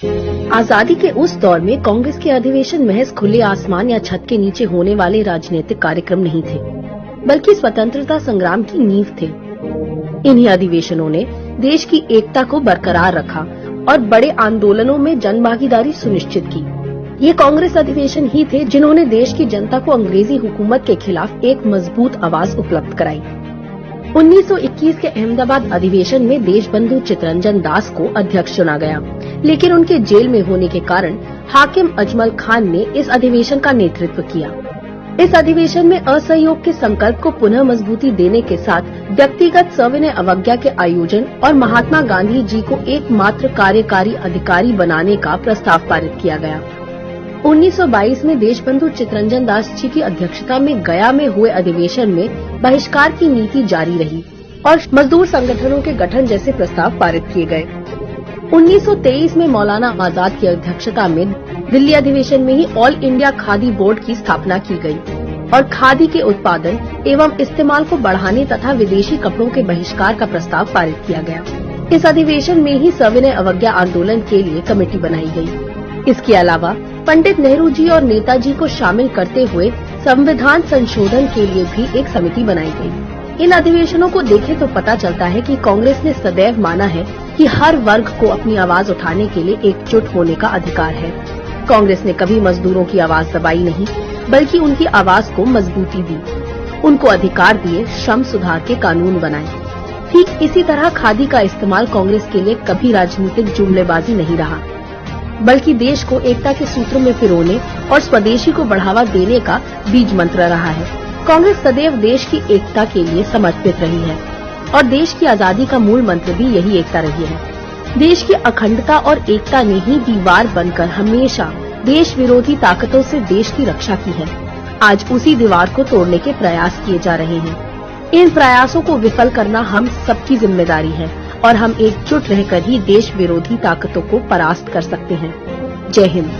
आजादी के उस दौर में कांग्रेस के अधिवेशन महज खुले आसमान या छत के नीचे होने वाले राजनीतिक कार्यक्रम नहीं थे, बल्कि स्वतंत्रता संग्राम की नींव थे। इन्हीं अधिवेशनों ने देश की एकता को बरकरार रखा और बड़े आंदोलनों में जन भागीदारी सुनिश्चित की। ये कांग्रेस अधिवेशन ही थे जिन्होंने देश की जनता को अंग्रेजी हुकूमत के खिलाफ एक मजबूत आवाज उपलब्ध कराई। 1921 के अहमदाबाद अधिवेशन में देशबंधु चित्तरंजन दास को अध्यक्ष चुना गया, लेकिन उनके जेल में होने के कारण हाकिम अजमल खान ने इस अधिवेशन का नेतृत्व किया। इस अधिवेशन में असहयोग के संकल्प को पुनः मजबूती देने के साथ व्यक्तिगत सविनय अवज्ञा के आयोजन और महात्मा गांधी जी को एकमात्र कार्यकारी अधिकारी बनाने का प्रस्ताव पारित किया गया। 1922 में देशबंधु चित्तरंजन दास जी की अध्यक्षता में गया में हुए अधिवेशन में बहिष्कार की नीति जारी रही और मजदूर संगठनों के गठन जैसे प्रस्ताव पारित किए गए। 1923 में मौलाना आजाद की अध्यक्षता में दिल्ली अधिवेशन में ही ऑल इंडिया खादी बोर्ड की स्थापना की गई और खादी के उत्पादन एवं इस्तेमाल को बढ़ाने तथा विदेशी कपड़ों के बहिष्कार का प्रस्ताव पारित किया गया। इस अधिवेशन में ही सविनय अवज्ञा आंदोलन के लिए कमेटी बनाई गई। इसके अलावा पंडित नेहरू जी और नेताजी को शामिल करते हुए संविधान संशोधन के लिए भी एक समिति बनाई गई। इन अधिवेशनों को देखें तो पता चलता है कि कांग्रेस ने सदैव माना है कि हर वर्ग को अपनी आवाज उठाने के लिए एकजुट होने का अधिकार है। कांग्रेस ने कभी मजदूरों की आवाज दबाई नहीं, बल्कि उनकी आवाज को मजबूती दी, उनको अधिकार दिए, श्रम सुधार के कानून बनाए। ठीक इसी तरह खादी का इस्तेमाल कांग्रेस के लिए कभी राजनीतिक जुमलेबाजी नहीं रहा, बल्कि देश को एकता के सूत्र में पिरोने और स्वदेशी को बढ़ावा देने का बीज मंत्र रहा है। कांग्रेस सदैव देश की एकता के लिए समर्पित रही है और देश की आजादी का मूल मंत्र भी यही एकता रही है। देश की अखंडता और एकता ने ही दीवार बनकर हमेशा देश विरोधी ताकतों से देश की रक्षा की है। आज उसी दीवार को तोड़ने के प्रयास किए जा रहे हैं। इन प्रयासों को विफल करना हम सबकी जिम्मेदारी है और हम एकजुट रहकर ही देश विरोधी ताकतों को परास्त कर सकते हैं। जय हिंद।